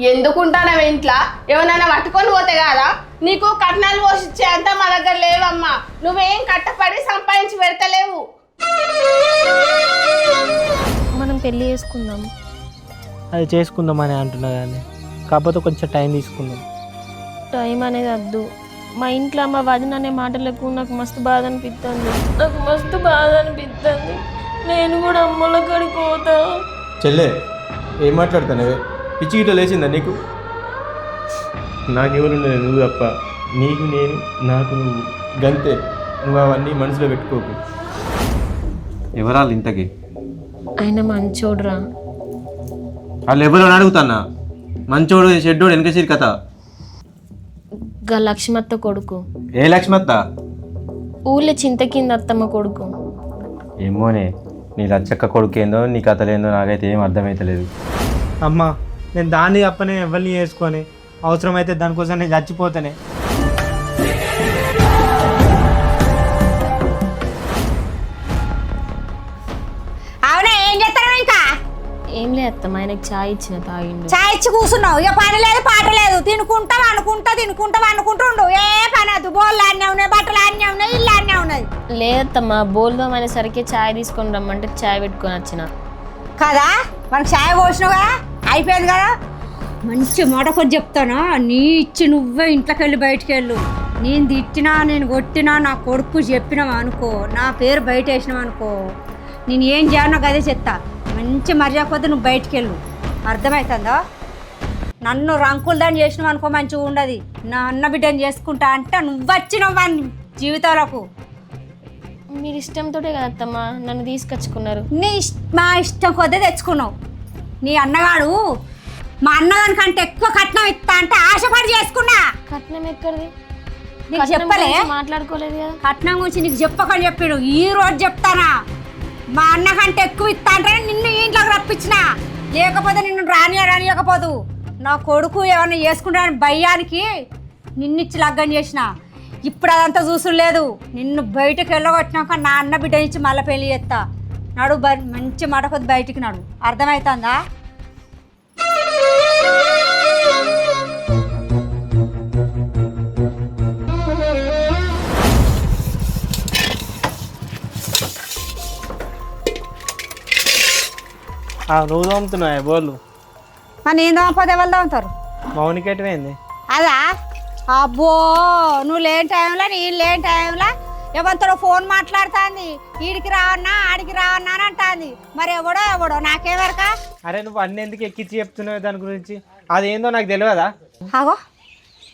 ఎందుకుంటానవి ఇంట్లో ఎవరైనా పట్టుకొని పోతే కాదా? నీకు కట్నాలు పోషించే అంతా మా దగ్గర లేవమ్మా. నువ్వేం కట్టపడి సంపాదించి పెడతలేవు. మనం పెళ్లి చేసుకుందాం. అది చేసుకుందామని అంటున్నా కానీ కాకపోతే కొంచెం టైం తీసుకుందాం. టైం అనేది వద్దు. మా ఇంట్లో మా వదిన అనే మాటలకు నాకు మస్తు బాధ అనిపిస్తుంది. నేను కూడా అమ్మల కాడికి పోతా. చెల్లె ఏం మాట్లాడుతానవే? పిచ్చి గిట్ట లేచిందా నీకు? నాకెవరుండే నువ్వు తప్ప, నీకు నేను, నాకు నువ్వు, గంతే. నువ్వు అవన్నీ మనసులో పెట్టుకోకు. ఎవరాళ్ళు ఇంతకి? ఆయన మంచోడురా. వాళ్ళు ఎవరు అడుగుతానా? మంచోడు చెడ్డోడు వెనకసిరి కథ. గా లక్ష్మత్త కొడుకు. ఏ లక్ష్మత్త? ఊళ్ళో చింత కింద అత్తమ్మ కొడుకు. ఏమోనే, నీ లచ్చక్క కొడుకేందో నీ కథలేందో నాకైతే ఏం అర్థమైతలేదు. అమ్మా నేను దాన్ని తప్పనే ఎవరిని చేసుకొని అవసరమైతే దానికోసం నేను చచ్చిపోతానే. అవునా, ఏం చేస్తాను ఇంకా? ఏం లేదు అత్తమ్మ, ఆయనకి ఛాయ్ ఇచ్చిన తాగిండు. చాయ్ ఇచ్చి కూర్చున్నావు, ఇక పని లేదు పాట లేదు. తినుకుంటా అనుకుంటుండు. ఏ పని వద్దు. బోళ్ళు అన్నీ ఉన్నాయి, బట్టలు అన్నీ ఉన్నాయి, ఇల్లు అన్నీ ఉన్నది. లేదత్తమ్మ, బోల్దాం అనేసరికి ఛాయ్ తీసుకొని రమ్మంటే ఛాయ్ పెట్టుకొని వచ్చిన కదా. మనకు చాయ్ పోసినావు కదా, అయిపోయింది కదా. మంచి మాట కొద్ది చెప్తాను. నీ ఇచ్చి నువ్వే ఇంట్లోకి వెళ్ళి బయటికి వెళ్ళు. నేను తిట్టినా, నేను కొట్టినా, నా కొడుకు చెప్పినావు అనుకో, నా పేరు బయట వేసినావు అనుకో, నేను ఏం చేయను అదే చెప్తా. మంచి మర్యాద కొద్ది నువ్వు బయటికి వెళ్ళు. అర్థమవుతుందా? నన్ను రంకులు దాన్ని చేసినావు అనుకో మంచిగా ఉండదు. నా అన్న బిడ్డని చేసుకుంటా అంటే నువ్వు వచ్చినావు వాని జీవితాలకు. మీరు ఇష్టంతో కదా అత్తమ్మ నన్ను తీసుకొచ్చుకున్నారు. మా ఇష్టం కొద్ది తెచ్చుకున్నావు. నీ అన్నగాడు మా అన్నగానికంటే ఎక్కువ కట్నం ఇస్తా అంటే ఆశపడి చేసుకున్నా. కట్నం ఎక్కడిది? నీకు చెప్పలే? మాట్లాడుకోలేదు కదా. కట్నం గురించి నీకు చెప్పకని చెప్పాడు. ఈ రోజు చెప్తానా, మా అన్నకంటే ఎక్కువ ఇస్తా అంటే నిన్ను ఇంట్లోకి రప్పించిన. లేకపోతే నిన్ను రానియకపోదు. నా కొడుకు ఏమన్నా చేసుకుంటానని భయానికి నిన్నిచ్చి లగ్గం చేసిన. ఇప్పుడు అదంతా చూసులేదు. నిన్ను బయటకు వెళ్ళగొట్టినాక నా అన్న బిడ్డ నుంచి మళ్ళీ పెళ్లి చేస్తా. నడు, మంచి మాట కొద్ది బయటికి నడు. అర్థమవుతుందా? నువ్వు తోముతున్నావు బోళ్ళు? నేను తోమపోతే ఎవరు తోముతారు? మౌనికి ఎటువైంది? అదా? అబ్బో, నువ్వు లేని టైంలో నేను లేని టైంలో ఎవరితో ఫోన్ మాట్లాడుతుంది. ఈడికి రావన్నా ఆడికి రావన్నా అని అంటుంది. మరి ఎవడో నాకేవరక. అరే నువ్వు అన్ని ఎందుకు ఎక్కించి చెప్తున్నావు దాని గురించి? అదేందో నాకు తెలియదా? అగో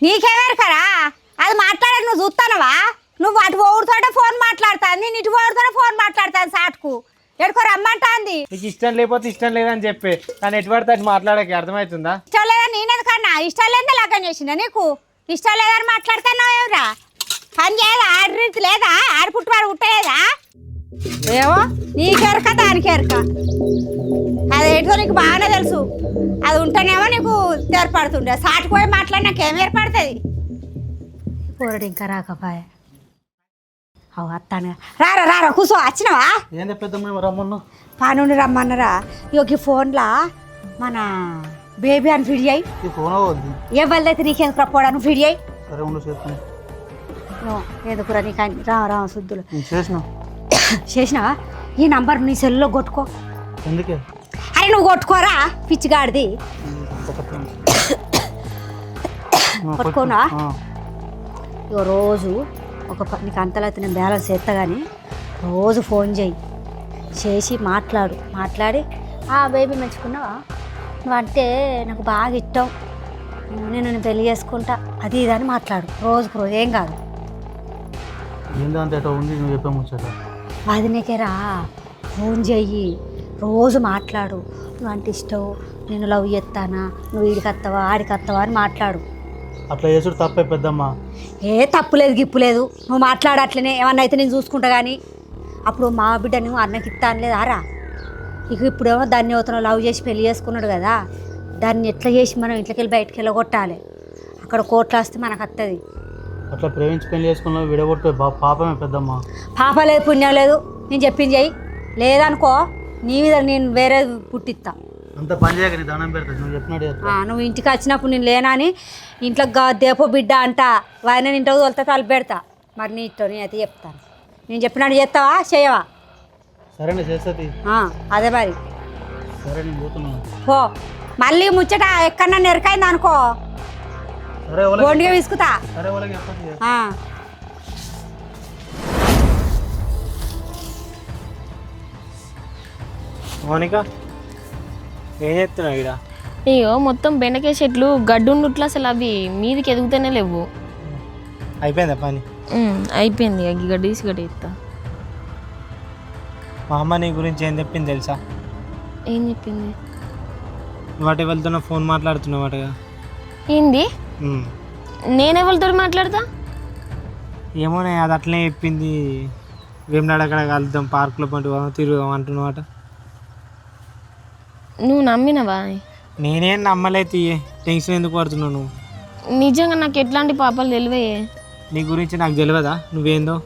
నీకేవరకరా? అది మాట్లాడేది నువ్వు చూస్తానవా? నువ్వు అటు ఓడితోటే ఫోన్ మాట్లాడుతుంది, నేను ఇటు ఓడితోనే ఫోన్ మాట్లాడుతాను. సాటుకు ఎడుకో రమ్మంటుంది. నీకు ఇష్టం లేకపోతే ఇష్టం లేదని చెప్పి కానీ ఎటు పడితే అటు మాట్లాడక అర్థమవుతుందా? ఇష్టం లేదని నేనెందుకన్నా? ఇష్టం లేదే లగ్గం చేసిందా నీకు? ఇష్టం లేదని మాట్లాడుతున్నావు ఎవరా? పని చేయదా? ఆడరీతి లేదా? ఆడపుట్టువాడు పుట్టలేదా? ఏమో నీకెరక దానికి ఎరక. అదేంటో నీకు బాగానే తెలుసు. అది ఉంటేనేమో నీకు ఏర్పడుతుండే. సాటిపోయి మాట్లాడి నాకేం ఏర్పడుతుంది? కూరడు ఇంకా రాకపోయా. అవు వస్తాను. రారా కూర్చో. వచ్చినావా? ఏంది పెద్దమ్మ రమ్మన్నా? పనుండి రమ్మన్నారా? ఇక ఫోన్లో మన బేబీ అని ఫిడ్ చేయి. ఏ బల్లైతే నీకెందుకు పోడా? నువ్వు ఫిడ్ చేయి. ఎందుకురా నీకు? రా శుద్ధులు చేసినావా? ఈ నంబర్ నీ సెల్లో కొట్టుకో. ఎందుకే? అరే నువ్వు కొట్టుకోరా పిచ్చిగాడిది. కొట్టుకోనా? ఇక రోజు నీకు అంతలైతే నేను బ్యాలెన్స్ చేస్తా కానీ రోజు ఫోన్ చేసి మాట్లాడి బేబీ మెచ్చుకున్నావా? నువ్వు అంటే నాకు బాగా ఇష్టం, నేను పెళ్లి చేసుకుంటా, అది ఇది అని మాట్లాడు. రోజుకు రోజు ఏం కాదు. అది నీకేరా ఫోన్ చెయ్యి, రోజు మాట్లాడు. నువ్వు అంటే ఇష్టం, నేను లవ్ చేస్తానా, నువ్వు వీడికి వస్తావా ఆడికి వస్తావా అని మాట్లాడు. అట్లా చేసుడు తప్పే పెద్దమ్మ. ఏ తప్పులేదు గిప్పులేదు, నువ్వు మాట్లాడు అట్లనే. ఏమన్నా అయితే నేను చూసుకుంటా కానీ అప్పుడు మా బిడ్డ నువ్వు అన్నకి ఇస్తా అనలేదు ఆరా? ఇప్పుడేమో దాన్ని అవుతున్న లవ్ చేసి పెళ్లి చేసుకున్నాడు కదా, దాన్ని ఎట్లా చేసి మనం ఇంట్లోకి వెళ్ళి బయటకు వెళ్ళగొట్టాలి. అక్కడ కోట్లు వస్తే మనకు వస్తుంది. అట్లా ప్రేమించి పెళ్లి చేసుకున్నా విడగొట్టే పాపమే పెద్దమ్మ. పాప లేదు పుణ్యం లేదు. నేను చెప్పింది చెయ్యి. లేదనుకో నీ మీద నేను వేరే పుట్టిస్తా. అంత పని చేయక నీ దండం పెడతా నువ్వు చెప్పినట్టు చేస్తా. నువ్వు ఇంటికి వచ్చినప్పుడు నేను లేనని ఇంట్లో దేపో బిడ్డ అంట వారిని ఇంట్లో తొలితే తలుపు పెడతా. మరి నీ ఇష్టం నేనైతే చెప్తాను. నేను చెప్పినట్టు చేస్తావా చేయవా? సరే నేను చేస్తుంది. అదే మరి సరే నేను పోతున్నాను. పో. మళ్ళీ ముచ్చట ఎక్కడన్నా నెరకైంది అనుకో సరే గొండిగా విసుకుతా. సరే వాళ్ళకి చెప్పండి. మౌనిక ఏం చేస్తున్నావు ఇక్కడ? అయ్యో మొత్తం బెండకాయ చెట్లు గడ్డుండుట్లు అసలు అవి మీదికి ఎదుగుతూనే లేవు. అయిపోయిందా పని? అయిపోయింది. అగ్గి గడ్డి తీసి గడ్డి ఎత్తా. మా అమ్మ నీ గురించి ఏం చెప్పింది తెలుసా? ఏం చెప్పింది? వాటి వెళ్తున్నా ఫోన్ మాట్లాడుతున్నావు వాటిగా. ఏంది? నేనెవరితో మాట్లాడతా? ఏమోనే అది అట్లనే చెప్పింది. వేమనాడు అక్కడ కలుద్దాం పార్కులో పంటు తిరుగుదాం అంటున్నావాట. నువ్వు నమ్మినవా? నేనేం నమ్మలేదు. టెన్షన్ ఎందుకు పడుతున్నావు నువ్వు? నిజంగా నాకు ఎట్లాంటి పాపాలు తెలివే. నీ గురించి నాకు తెలియదా నువ్వేందో?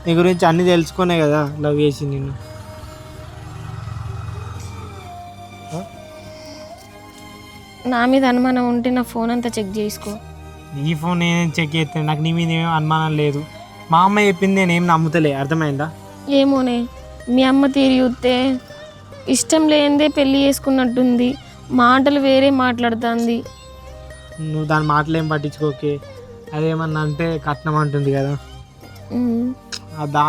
నీ గురించి అన్నీ తెలుసుకునే కదా లవ్ చేసి నిన్ను. నా మీద అనుమానం ఉంటే నా ఫోన్ అంతా చెక్ చేసుకో. నీ ఫోన్ నేనేం చెక్ చేస్తాను, నాకు నీ మీద ఏమో అనుమానం లేదు. మా అమ్మ చెప్పింది నేనేం నమ్ముతలే, అర్థమైందా? ఏమోనే మీ అమ్మ తీరి చూస్తే ఇష్టం లేనిదే పెళ్ళి చేసుకున్నట్టుంది. మాటలు వేరే మాట్లాడుతుంది. నువ్వు దాని మాటలు ఏం పట్టించుకోకే. అదేమన్నా అంటే కట్నం అంటుంది కదా,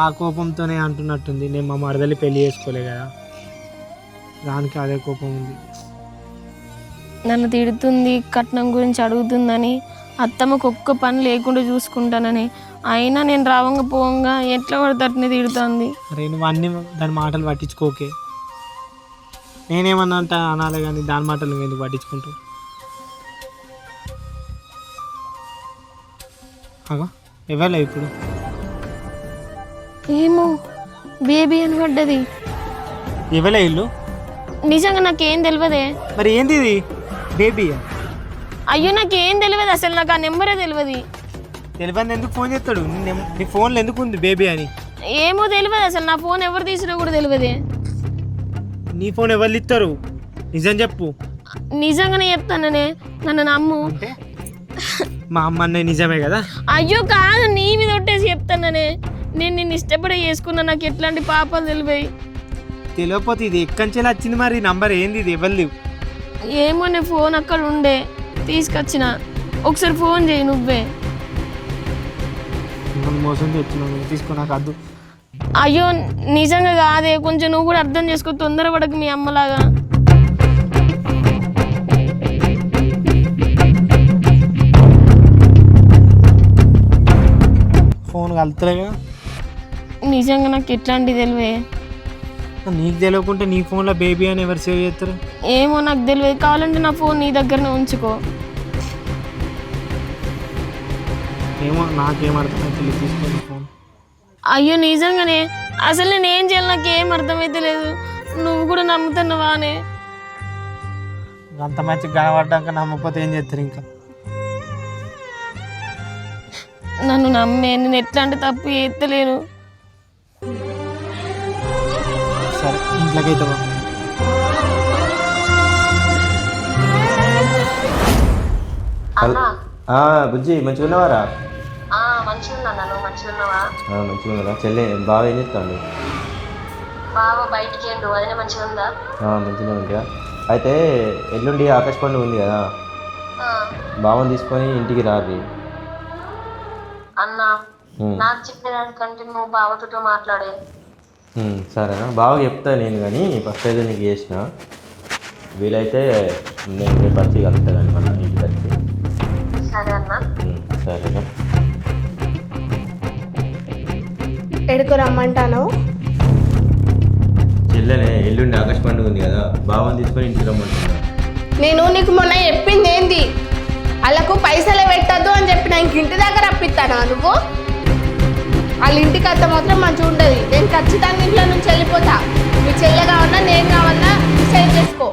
ఆ కోపంతోనే అంటున్నట్టుంది. నేను మా మరదలి పెళ్ళి చేసుకోలే కదా, దానికి అదే కోపం ఉంది. నన్ను తిడుతుంది, కట్నం గురించి అడుగుతుందని, అత్తమ్మకు ఒక్క పని లేకుండా చూసుకుంటానని. అయినా నేను రావంగా పోవంగా ఎట్లా పడితే అట్నే తిడుతుంది. అరే నువ్వు అన్నీ దాని మాటలు పట్టించుకోకే. నేనేమన్నా అంటే అనాలే కానీ దాని మాటలు నువ్వు ఎందుకు పట్టించుకుంటావు? అగో ఇవ్వలే ఇప్పుడు. ఏమో బేబీ అని పడ్డది. ఇవ్వలే ఇల్లు. నిజంగా నాకేం తెలియదే. మరి ఏంది ఇది? బేబీ? అయ్యో నాకేం తెలియదు అసలు. నాకు ఆ నెంబరే తెలియదు. తెలియని ఎందుకు ఫోన్ చేస్తాడు? నీ ఫోన్లో ఎందుకు ఉంది బేబీ అని? ఏమో తెలియదు అసలు. నా ఫోన్ ఎవరు తీసినా కూడా తెలియదే. నీ ఫోన్ ఎవరు ఇస్తారు? నిజం చెప్పు. నిజంగానే చెప్తాననే, నన్ను నమ్ము. అంటే మా అమ్మ అన్నయ్య నిజమే కదా? అయ్యో కాదు, నీ మీద ఒట్టేసి చెప్తాననే. నేను నిన్ను ఇష్టపడే చేసుకున్నా. నాకు ఎట్లాంటి పాపాలు తెలివాయి. తెలియకపోతే ఇది ఎక్కడి నుంచి వచ్చింది? మరి నంబర్ ఏంది ఇది? ఎవరు? ఏమో నీ ఫోన్ అక్కడ ఉండే తీసుకొచ్చిన. ఒకసారి ఫోన్ చేయి నువ్వే. మోసం తెచ్చినావు, తీసుకో, నాకు అద్దు. అయ్యో నిజంగా కాదే, కొంచెం నువ్వు కూడా అర్థం చేసుకో. తొందరపడకు మీ అమ్మలాగా. ఫోన్ కలుతలేగా. నిజంగా నాకు ఎట్లాంటి తెలివే. నీకు తెలియకుంటే నీ ఫోన్లో బేబీ అని ఎవరు సేవ్ చేస్తారు? ఏమో నాకు తెలియదు. కావాలంటే నా ఫోన్ నీ దగ్గరనే ఉంచుకో. ఏమో నాకేం అర్థమైతే తీసుకోండి ఫోన్. అయ్యో నిజంగానే అసలు నేను ఏం చేయాలి నాకేం అర్థమైతే లేదు. నువ్వు కూడా నమ్ముతున్నావా అనే? అంత మంచిగా కనబడ్డాక నమ్మకపోతే ఏం చేస్తారు? ఇంకా నన్ను నమ్మే, నేను ఎట్లాంటి తప్పు చేస్తలేను. సరే ఇంట్లోకైతే బుజ్జి మంచిగా ఉన్నవారా? మంచిగా నువ్వు మంచిగా ఉన్నావా? మంచిగా ఉన్నారా? చెల్లె బాగా ఏం చెప్తాను? బాబా బయటికి ఏండు, అదే మంచిగా ఉందా? మంచిగా ఉందా? అయితే ఎల్లుండి ఆకాశ పండుగ ఉంది కదా, బావని తీసుకొని ఇంటికి రారి. అన్నా నాకు చెప్పేదానికంటే నువ్వు బావతో మాట్లాడే. సరేనా, బాగా చెప్తా నేను. కానీ ఫస్ట్ అయితే నీకు చేసిన వీలైతే నేను రేపు వచ్చి కలుగుతా కానీ మన ఇంటికి వచ్చి. సరే అన్నా. సరేనా? ఎడుకు రమ్మంటాను. చెల్లెనే ఎల్లుండి ఆకాశ పండుగ ఉంది కదా, బావని తీసుకొని ఇంటికి రమ్మంటున్నా. నేను నీకు మొన్న చెప్పింది ఏంది? వాళ్ళకు పైసలే పెట్టద్దు అని చెప్పిన. ఇంక ఇంటి దగ్గర అప్పిస్తానా నువ్వు? వాళ్ళ ఇంటికి అత్త మాత్రం మంచిగా ఉండదు. నేను ఖచ్చితంగా ఇంట్లో నుంచి వెళ్ళిపోతా. మీ చెల్లె కావాలన్నా నేను కావాలన్నా డిసైడ్ చేసుకో.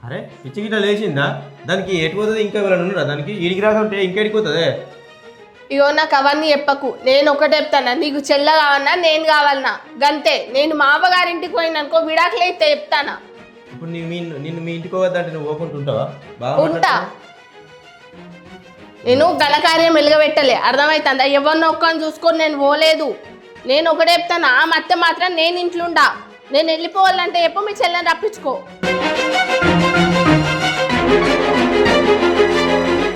అరే పిచ్చి గిట్ట లేచిందా? దానికి ఎటుపోతుంది? ఇంకా ఎవరైనా ఉన్నారా దానికి? ఈడికి రాకుంటే ఇంకెడిపోతుంది. ఇగో నాకు అవన్నీ చెప్పకు. నేను ఒకటి చెప్తానా, నీకు చెల్లె కావాలన్నా నేను కావాలన్నా గంతే. నేను మా అవ్వగారింటికి పోయిననుకో విడాకులు అయితే చెప్తానా. ఇప్పుడు నిన్ను మీ ఇంటికి పోవద్దంటే నువ్వు పోకుండా ఉంటావా? బాగా ఉంటా. నేను ఘనకార్యం వెలుగబెట్టలే, అర్థమవుతుందా? ఎవరినో ఒక్కని చూసుకొని నేను పోలేదు. నేను ఒకటే చెప్తాను, ఆ మధ్య మాత్రం నేను ఇంట్లో ఉండా. నేను వెళ్ళిపోవాలంటే ఎప్పుడు మీ చెల్లెని రప్పించుకో.